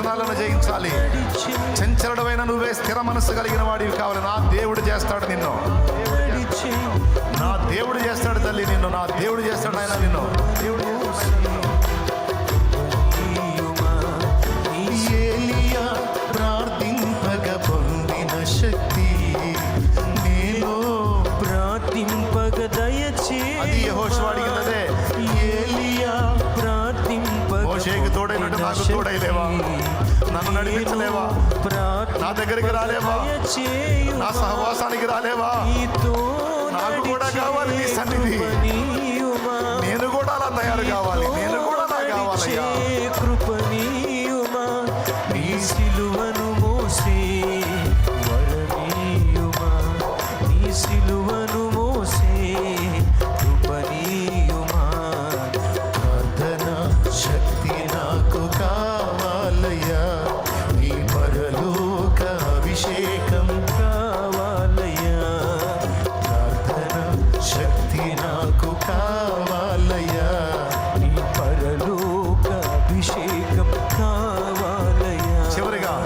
వ్యసనాలను జయించాలి. చంచలుడవైన నువ్వే స్థిర మనస్సు కలిగిన వాడివి కావాలి. నా దేవుడు చేస్తాడు నిన్ను, నా దేవుడు చేస్తాడు తల్లి నిన్ను, నా దేవుడు చేస్తాడు ఆయన నిన్ను. ఏలియా ప్రార్థింపగ పొందిన శక్తి నీలో ప్రార్థింపగ దయచే. అది యెహోషువ అడిగినదే. ఏలియా ప్రార్థింపగ మోషేకి తోడైనట్టు నాకు తోడైలేవా? నన్ను నడిపించలేవా? నా దగ్గరికి రాలేవా? నా సహవాసానికి రాలేవా? నాకు కూడా కావాలి నీ సన్నిధి. నేను కూడా అలా తయారు కావాలి, నేను కూడా అలా కావాలయ్యా.